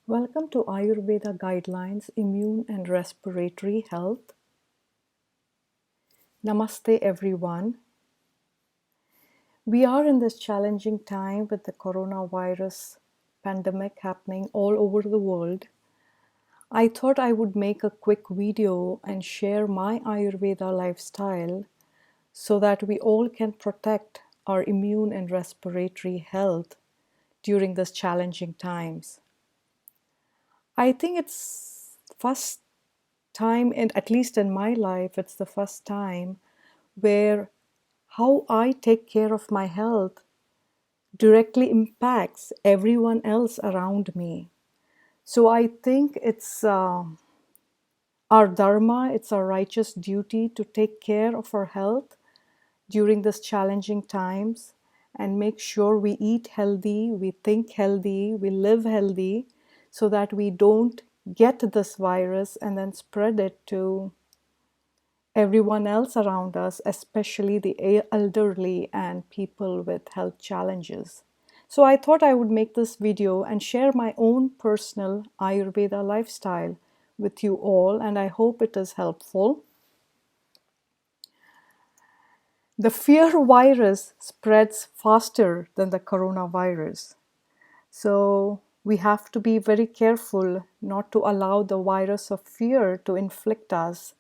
Welcome to Ayurveda Guidelines, Immune and Respiratory Health. Namaste, everyone. We are in this challenging time with the coronavirus pandemic happening all over the world. I thought I would make a quick video and share my Ayurveda lifestyle so that we all can protect our immune and respiratory health during these challenging times. I think it's first time, and at least in my life, it's the first time where how I take care of my health directly impacts everyone else around me. So I think it's our dharma, it's our righteous duty to take care of our health during these challenging times and make sure we eat healthy, we think healthy, we live healthy so that we don't get this virus and then spread it to everyone else around us, especially the elderly and people with health challenges. So I thought I would make this video and share my own personal Ayurveda lifestyle with you all, and I hope it is helpful. The fear virus spreads faster than the coronavirus. So we have to be very careful not to allow the virus of fear to inflict us,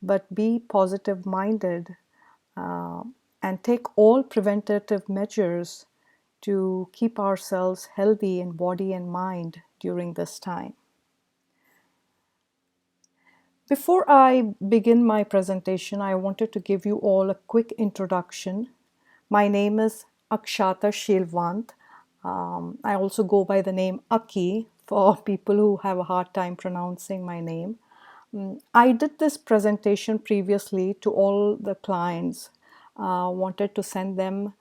but be positive minded and take all preventative measures to keep ourselves healthy in body and mind during this time. Before I begin my presentation, I wanted to give you all a quick introduction. My name is Akshata Sheelvant. I also go by the name Akee for people who have a hard time pronouncing my name. I did this presentation previously to all the clients. Wanted to send them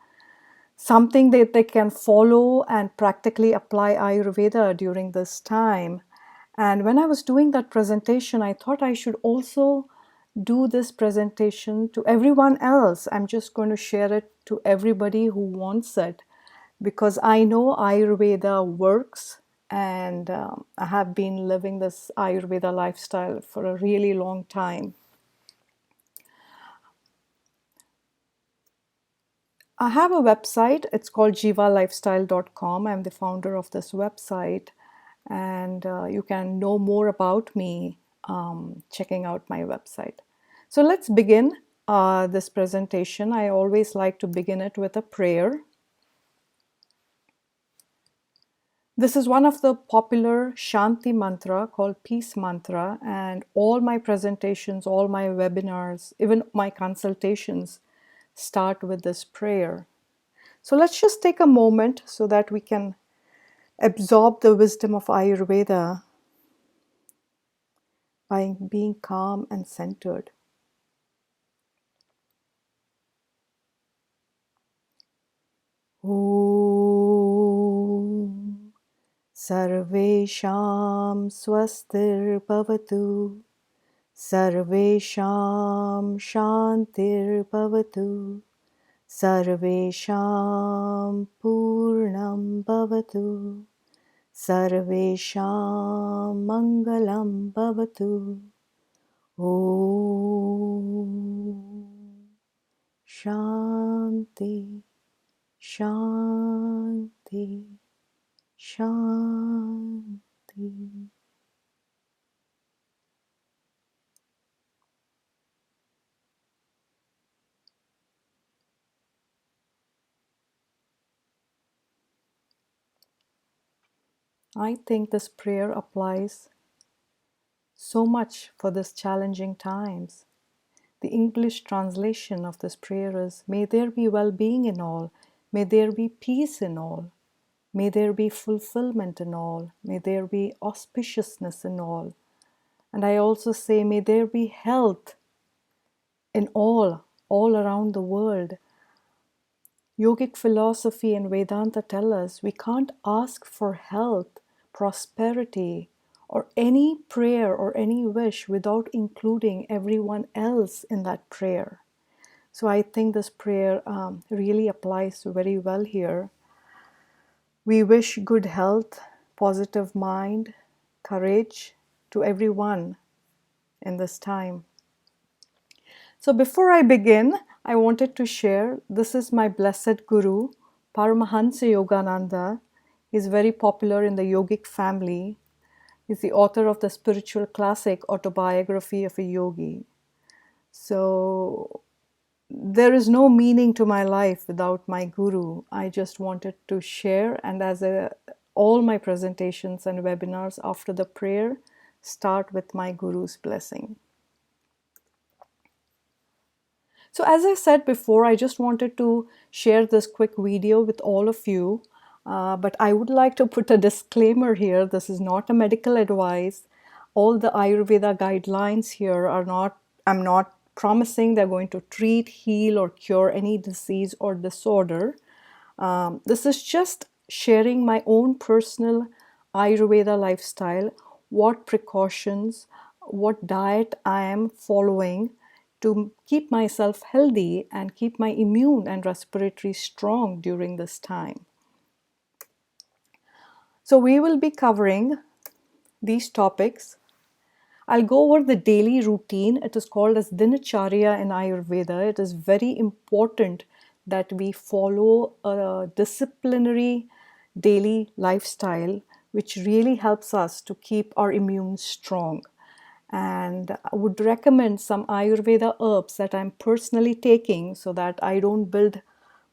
something that they can follow and practically apply Ayurveda during this time. And when I was doing that presentation, I thought I should also do this presentation to everyone else. I'm just going to share it to everybody who wants it because I know Ayurveda works, and I have been living this Ayurveda lifestyle for a really long time. I have a website. It's called JeevaLifestyle.com. I'm the founder of this website, and you can know more about me checking out my website. So let's begin this presentation. I always like to begin it with a prayer. This is one of the popular Shanti mantra called Peace Mantra, and all my presentations, all my webinars, even my consultations start with this prayer. So let's just take a moment so that we can absorb the wisdom of Ayurveda by being calm and centered. Om Sarvesham Swastir Bhavatu Sarvesham Shantir Bhavatu Sarvesham Purnam Bhavatu Sarvesham Mangalam Bhavatu. Om Shanti Shanti Shanti. I think this prayer applies so much for these challenging times. The English translation of this prayer is, may there be well-being in all, may there be peace in all, may there be fulfillment in all, may there be auspiciousness in all. And I also say, may there be health in all around the world. Yogic philosophy and Vedanta tell us we can't ask for health, prosperity, or any prayer or any wish without including everyone else in that prayer. So I think this prayer really applies very well here. We wish good health, positive mind, courage to everyone in this time. So before I begin, I wanted to share, this is my blessed Guru, Paramahansa Yogananda. He's very popular in the yogic family. He's the author of the spiritual classic Autobiography of a Yogi. So there is no meaning to my life without my Guru. I just wanted to share, and all my presentations and webinars after the prayer start with my Guru's blessing. So as I said before, I just wanted to share this quick video with all of you, but I would like to put a disclaimer here. This is not a medical advice. All the Ayurveda guidelines here are not, I'm not promising they're going to treat, heal, or cure any disease or disorder. This is just sharing my own personal Ayurveda lifestyle, what precautions, what diet I am following to keep myself healthy and keep my immune and respiratory strong during this time. So we will be covering these topics. I'll go over the daily routine. It is called as Dinacharya in Ayurveda. It is very important that we follow a disciplinary daily lifestyle, which really helps us to keep our immune strong. And I would recommend some Ayurveda herbs that I'm personally taking so that I don't build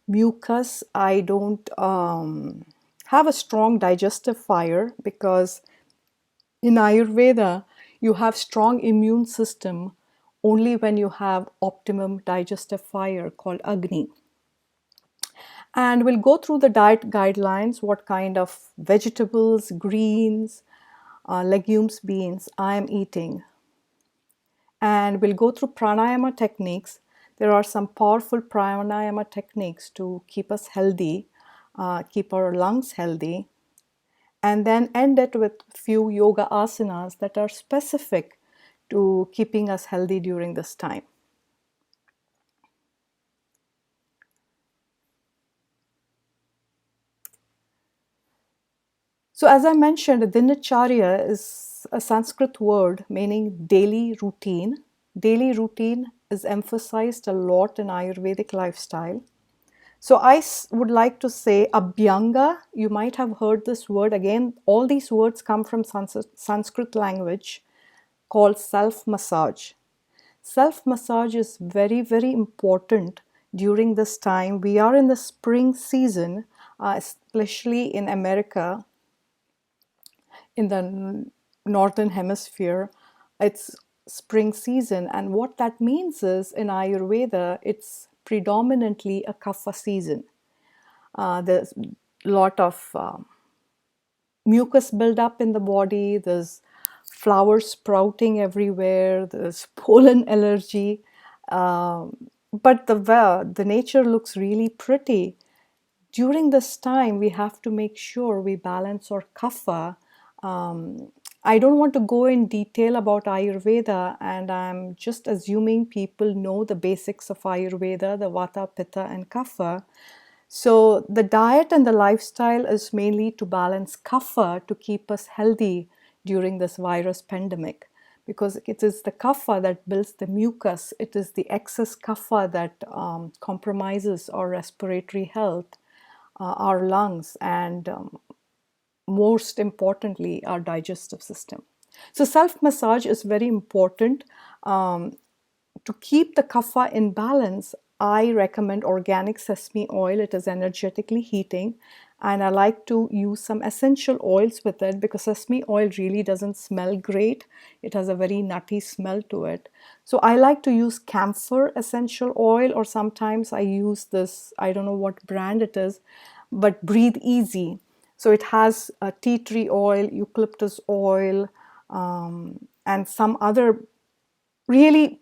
mucus, I don't have a strong digestive fire, because in Ayurveda, you have strong immune system only when you have optimum digestive fire called Agni. And we'll go through the diet guidelines, what kind of vegetables, greens, legumes, beans I am eating. And we'll go through pranayama techniques. There are some powerful pranayama techniques to keep us healthy, keep our lungs healthy, and then end it with few yoga asanas that are specific to keeping us healthy during this time. So as I mentioned, Dinacharya is a Sanskrit word meaning daily routine. Daily routine is emphasized a lot in Ayurvedic lifestyle. So I would like to say Abhyanga. You might have heard this word. Again, all these words come from Sanskrit language called self-massage. Self-massage is very, very important during this time. We are in the spring season, especially in America, in the northern hemisphere. It's spring season, and what that means is in Ayurveda, it's predominantly a kapha season. There's a lot of mucus buildup in the body, there's flowers sprouting everywhere, there's pollen allergy, but the nature looks really pretty. During this time, we have to make sure we balance our kapha. I don't want to go in detail about Ayurveda, and I'm just assuming people know the basics of Ayurveda, the Vata, Pitta, and Kapha. So the diet and the lifestyle is mainly to balance kapha to keep us healthy during this virus pandemic, because it is the kapha that builds the mucus. It is the excess kapha that compromises our respiratory health, our lungs, and most importantly, our digestive system. So self-massage is very important. To keep the kapha in balance, I recommend organic sesame oil. It is energetically heating, and I like to use some essential oils with it because sesame oil really doesn't smell great. It has a very nutty smell to it. So I like to use camphor essential oil, or sometimes I use this, I don't know what brand it is, but Breathe Easy. So it has tea tree oil, eucalyptus oil, and some other really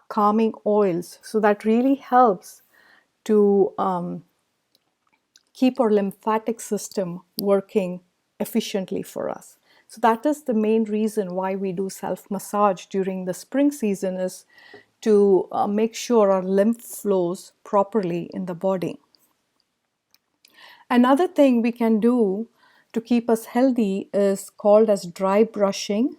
calming oils. So that really helps to keep our lymphatic system working efficiently for us. So that is the main reason why we do self-massage during the spring season, is to make sure our lymph flows properly in the body. Another thing we can do to keep us healthy is called as dry brushing.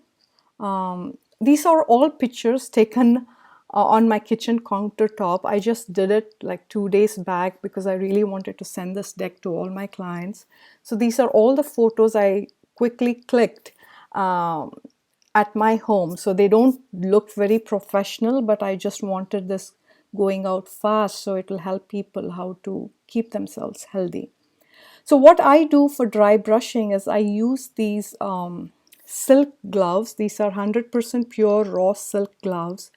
These are all pictures taken on my kitchen countertop. I just did it like 2 days back because I really wanted to send this deck to all my clients. So these are all the photos I quickly clicked at my home. So they don't look very professional, but I just wanted this going out fast so it will help people how to keep themselves healthy. So what I do for dry brushing is I use these silk gloves. These are 100% pure raw silk gloves.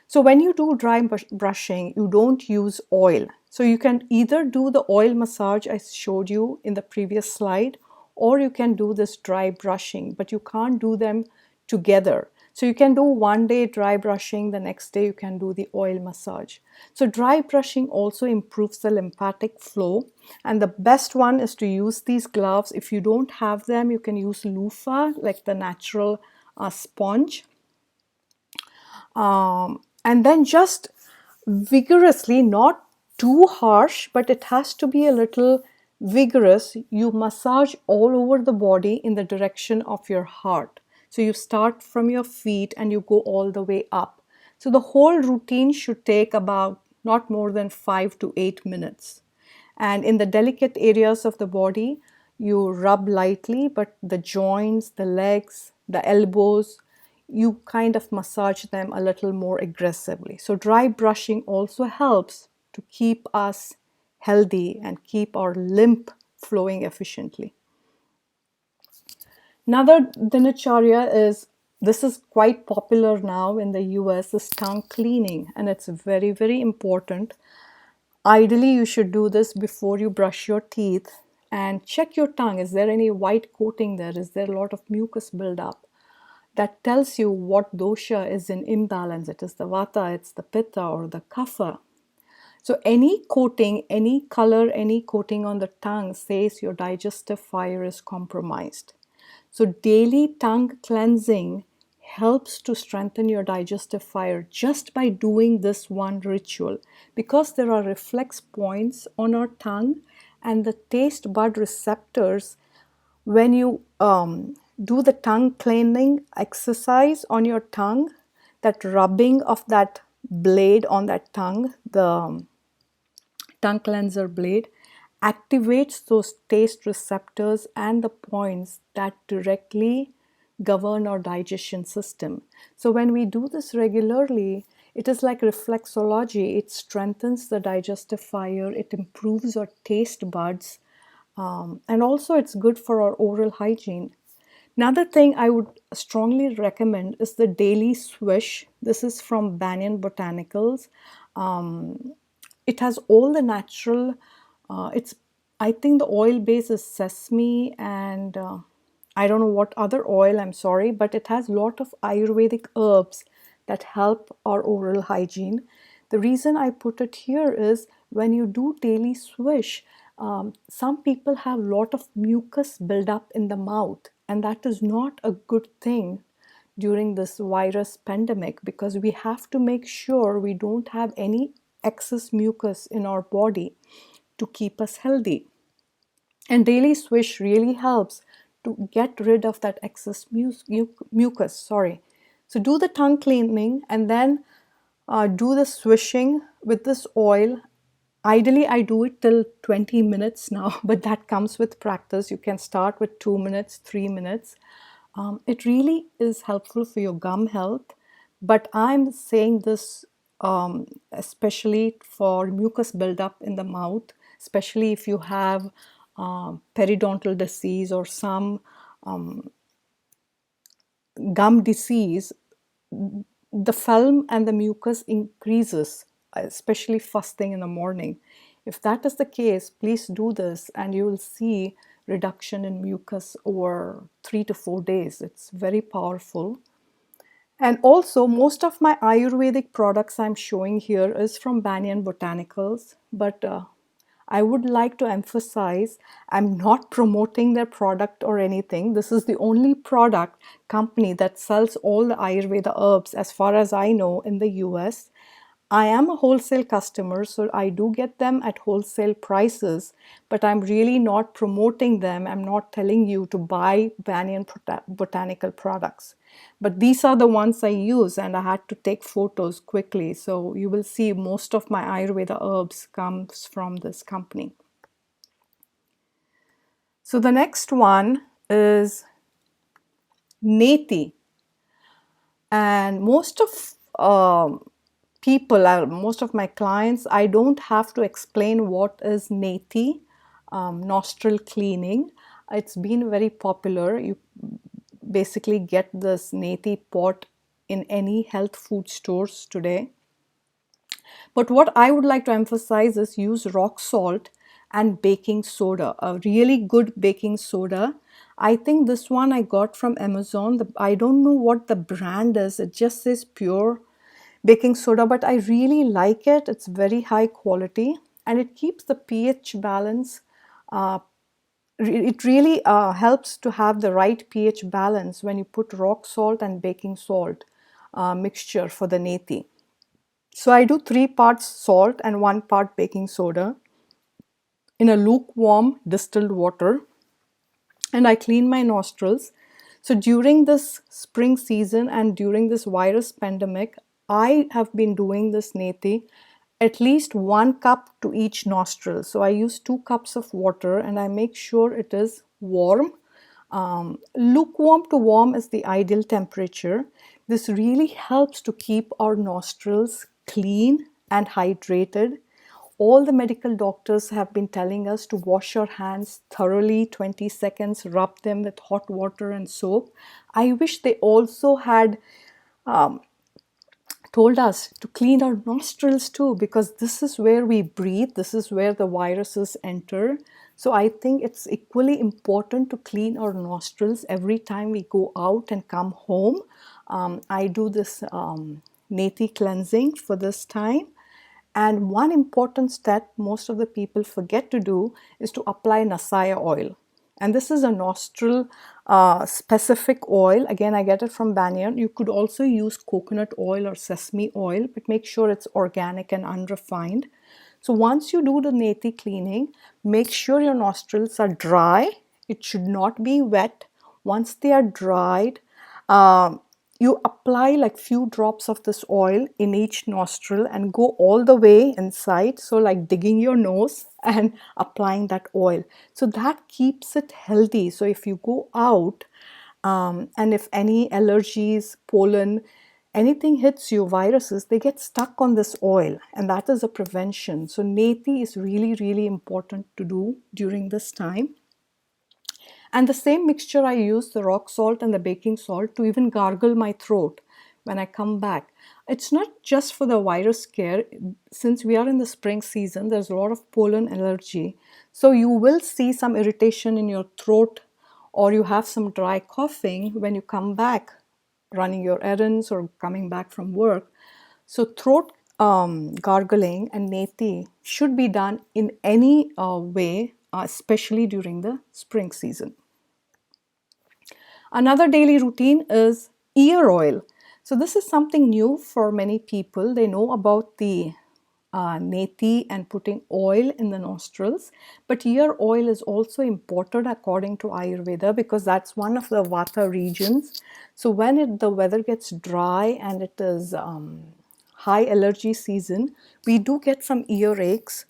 So when you do dry brushing, you don't use oil. So you can either do the oil massage I showed you in the previous slide, or you can do this dry brushing, but you can't do them together. So you can do one day dry brushing, the next day you can do the oil massage. So dry brushing also improves the lymphatic flow, and the best one is to use these gloves. If you don't have them, you can use loofah, like the natural sponge. And then just vigorously, not too harsh, but it has to be a little vigorous. You massage all over the body in the direction of your heart. So you start from your feet and you go all the way up. So the whole routine should take about not more than 5 to 8 minutes. And in the delicate areas of the body, you rub lightly, but the joints, the legs, the elbows, you kind of massage them a little more aggressively. So dry brushing also helps to keep us healthy and keep our lymph flowing efficiently. Another dinacharya is, this is quite popular now in the US, is tongue cleaning, and it's very, very important. Ideally, you should do this before you brush your teeth and check your tongue. Is there any white coating there? Is there a lot of mucus buildup? That tells you what dosha is in imbalance. It is the vata, it's the pitta, or the kapha. So any coating, any color, any coating on the tongue says your digestive fire is compromised. So daily tongue cleansing helps to strengthen your digestive fire just by doing this one ritual, because there are reflex points on our tongue and the taste bud receptors. When you do the tongue cleaning exercise on your tongue, that rubbing of that blade on that tongue, the tongue cleanser blade, activates those taste receptors and the points that directly govern our digestion system. So when we do this regularly, it is like reflexology. It strengthens the digestive fire, it improves our taste buds, and also it's good for our oral hygiene. Another thing I would strongly recommend is the daily swish. This is from Banyan Botanicals. It has all the natural, I think the oil base is sesame and I don't know what other oil, I'm sorry, but it has a lot of Ayurvedic herbs that help our oral hygiene. The reason I put it here is when you do daily swish, some people have a lot of mucus buildup in the mouth, and that is not a good thing during this virus pandemic, because we have to make sure we don't have any excess mucus in our body to keep us healthy. And daily swish really helps to get rid of that excess mucus. So do the tongue cleaning and then do the swishing with this oil. Ideally, I do it till 20 minutes now, but that comes with practice. You can start with 2 minutes, 3 minutes. It really is helpful for your gum health, but I'm saying this especially for mucus buildup in the mouth, especially if you have periodontal disease or some gum disease. The phlegm and the mucus increases, especially first thing in the morning. If that is the case, please do this and you will see reduction in mucus over 3 to 4 days. It's very powerful. And also, most of my Ayurvedic products I'm showing here is from Banyan Botanicals, but I would like to emphasize I'm not promoting their product or anything. This is the only product company that sells all the Ayurveda herbs, as far as I know, in the US. I am a wholesale customer, so I do get them at wholesale prices, but I'm really not promoting them. I'm not telling you to buy Banyan botanical products. But these are the ones I use, and I had to take photos quickly. So you will see most of my Ayurveda herbs comes from this company. So the next one is Neti. And most of most of my clients, I don't have to explain what is Neti, nostril cleaning. It's been very popular. You basically get this Neti pot in any health food stores today. But what I would like to emphasize is use rock salt and baking soda, a really good baking soda. I think this one I got from Amazon. I don't know what the brand is. It just says pure baking soda, but I really like it. It's very high quality and it keeps the pH balance. It really helps to have the right pH balance when you put rock salt and baking salt mixture for the neti. So I do 3 parts salt and 1 part baking soda in a lukewarm distilled water, and I clean my nostrils. So during this spring season and during this virus pandemic, I have been doing this neti at least 1 cup to each nostril. So I use 2 cups of water and I make sure it is warm. Lukewarm to warm is the ideal temperature. This really helps to keep our nostrils clean and hydrated. All the medical doctors have been telling us to wash our hands thoroughly, 20 seconds, rub them with hot water and soap. I wish they also had told us to clean our nostrils too, because this is where we breathe, this is where the viruses enter. So I think it's equally important to clean our nostrils every time we go out and come home. I do this neti cleansing for this time. And one important step most of the people forget to do is to apply Nasaya oil. And this is a nostril specific oil. Again, I get it from Banyan. You could also use coconut oil or sesame oil, but make sure it's organic and unrefined. So once you do the neti cleaning, make sure your nostrils are dry. It should not be wet. Once they are dried, you apply like few drops of this oil in each nostril and go all the way inside. So like digging your nose and applying that oil. So that keeps it healthy. So if you go out and if any allergies, pollen, anything hits you, viruses, they get stuck on this oil, and that is a prevention. So neti is really, really important to do during this time. And the same mixture I use, the rock salt and the baking salt, to even gargle my throat when I come back. It's not just for the virus scare. Since we are in the spring season, there's a lot of pollen allergy. So you will see some irritation in your throat, or you have some dry coughing when you come back running your errands or coming back from work. So throat gargling and neti should be done in any way, especially during the spring season. Another daily routine is ear oil. So this is something new for many people. They know about the neti and putting oil in the nostrils, but ear oil is also important according to Ayurveda because that's one of the Vata regions. So when the weather gets dry and it is high allergy season, we do get some earaches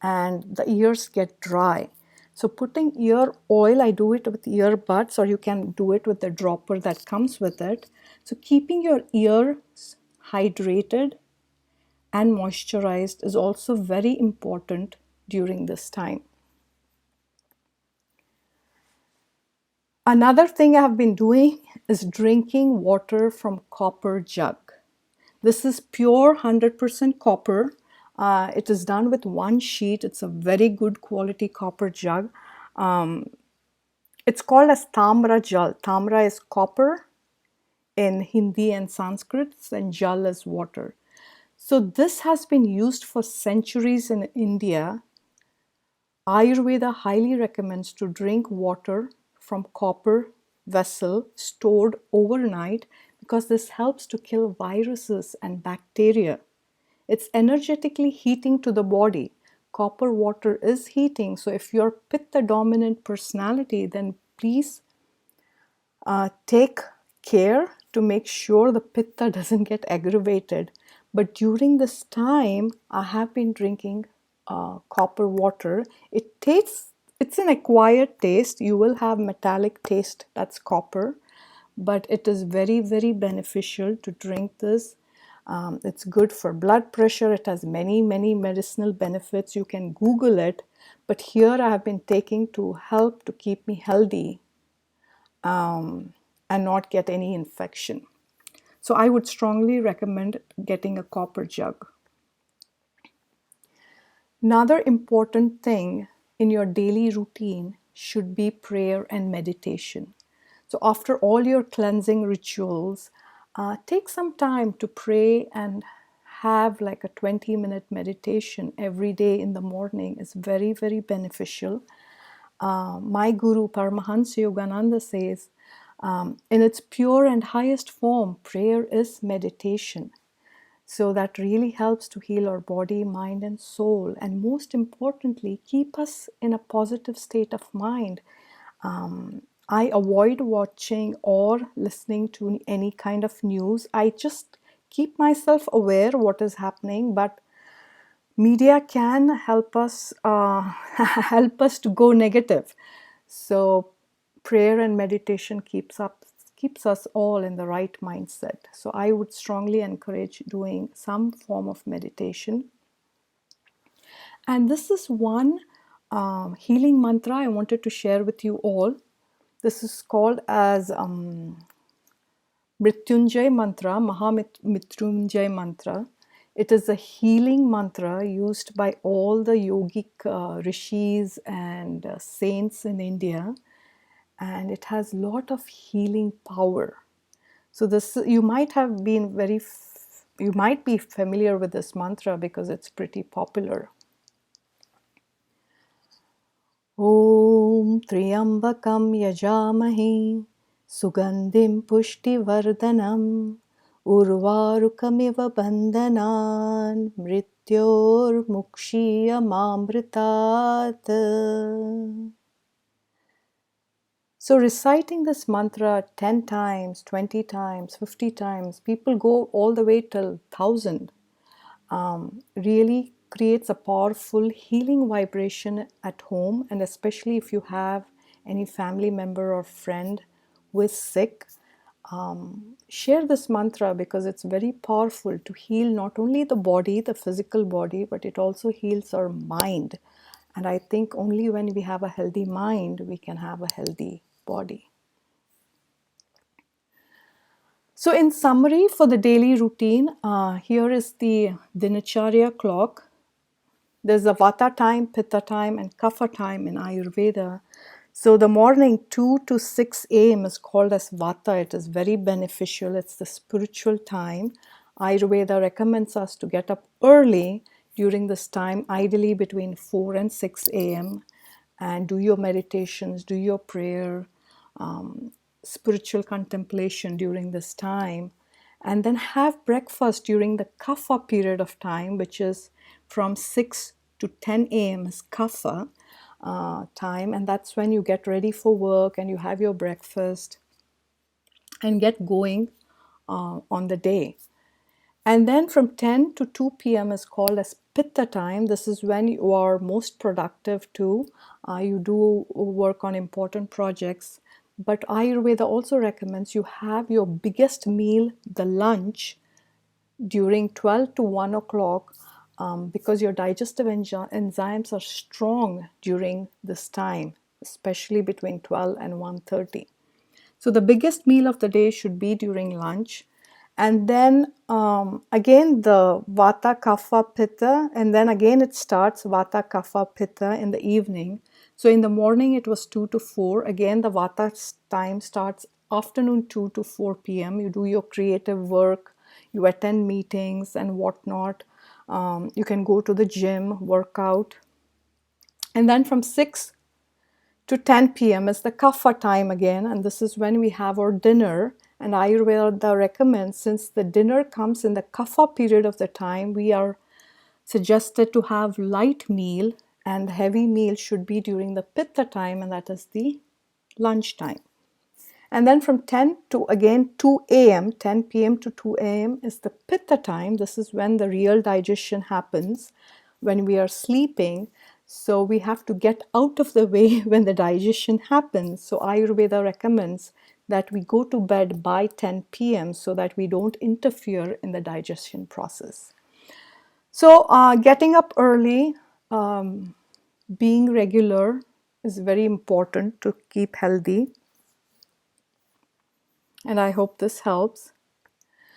and the ears get dry. So putting ear oil, I do it with earbuds, or you can do it with the dropper that comes with it. So keeping your ears hydrated and moisturized is also very important during this time. Another thing I have been doing is drinking water from copper jug. This is pure 100% copper. It is done with 1 sheet. It's a very good quality copper jug. It's called as Tamra Jal. Tamra is copper in Hindi and Sanskrit, and Jal is water. So this has been used for centuries in India. Ayurveda highly recommends to drink water from copper vessel stored overnight because this helps to kill viruses and bacteria. It's energetically heating to the body. Copper water is heating. So if you're pitta dominant personality, then please take care to make sure the pitta doesn't get aggravated. But during this time, I have been drinking copper water. It's an acquired taste. You will have metallic taste, that's copper, but it is very, very beneficial to drink this. It's good for blood pressure. It has many, many medicinal benefits. You can Google it. But here I have been taking to help to keep me healthy and not get any infection. So I would strongly recommend getting a copper jug. Another important thing in your daily routine should be prayer and meditation. So after all your cleansing rituals, take some time to pray and have like a 20-minute meditation every day in the morning is very, very beneficial. My guru Paramahansa Yogananda says, in its pure and highest form, prayer is meditation. So that really helps to heal our body, mind, and soul. And most importantly, keep us in a positive state of mind. I avoid watching or listening to any kind of news. I just keep myself aware what is happening, but media can help us help us to go negative. So prayer and meditation keeps us all in the right mindset. So I would strongly encourage doing some form of meditation. And this is one healing mantra I wanted to share with you all. This is called as Mrityunjay mantra, Mahamrityunjay mantra. It is a healing mantra used by all the yogic rishis and saints in India, and it has a lot of healing power. So this you might be familiar with this mantra because it's pretty popular. Om Triambakam Yajamahe Sugandim Pushtivardhanam Urvarukamiva Bandhanan Mrityor Mukshiyamamritat. So reciting this mantra 10 times, 20 times, 50 times, people go all the way till 1,000, really creates a powerful healing vibration at home, and especially if you have any family member or friend who is sick, share this mantra because it's very powerful to heal not only the body, the physical body, but it also heals our mind. And I think only when we have a healthy mind, we can have a healthy body. So in summary for the daily routine, here is the Dinacharya clock. There's a Vata time, Pitta time, and Kapha time in Ayurveda. So the morning 2 to 6 a.m. is called as Vata. It is very beneficial. It's the spiritual time. Ayurveda recommends us to get up early during this time, ideally between 4 and 6 a.m. and do your meditations, do your prayer, spiritual contemplation during this time, and then have breakfast during the Kapha period of time, which is from 6 to 10 a.m. is Kapha time, and that's when you get ready for work and you have your breakfast and get going on the day. And then from 10 to 2 p.m. is called as Pitta time. This is when you are most productive too. You do work on important projects. But Ayurveda also recommends you have your biggest meal, the lunch, during 12 to 1 o'clock because your digestive enzymes are strong during this time, especially between 12 and 1:30. So the biggest meal of the day should be during lunch. And then again the Vata, Kapha, Pitta, and then again it starts Vata, Kapha, Pitta in the evening. So in the morning it was 2 to 4. Again the Vata time starts afternoon 2 to 4 p.m. You do your creative work, you attend meetings and whatnot. You can go to the gym, work out. And then from 6 to 10 p.m. is the Kapha time again, and this is when we have our dinner. And Ayurveda recommends, since the dinner comes in the kapha period of the time, we are suggested to have light meal, and heavy meal should be during the pitta time, and that is the lunch time. And then from 10 to again 2 a.m., 10 p.m. to 2 a.m. is the pitta time. This is when the real digestion happens, when we are sleeping. So we have to get out of the way when the digestion happens. So Ayurveda recommends that we go to bed by 10 p.m. so that we don't interfere in the digestion process. So getting up early, being regular is very important to keep healthy. And I hope this helps.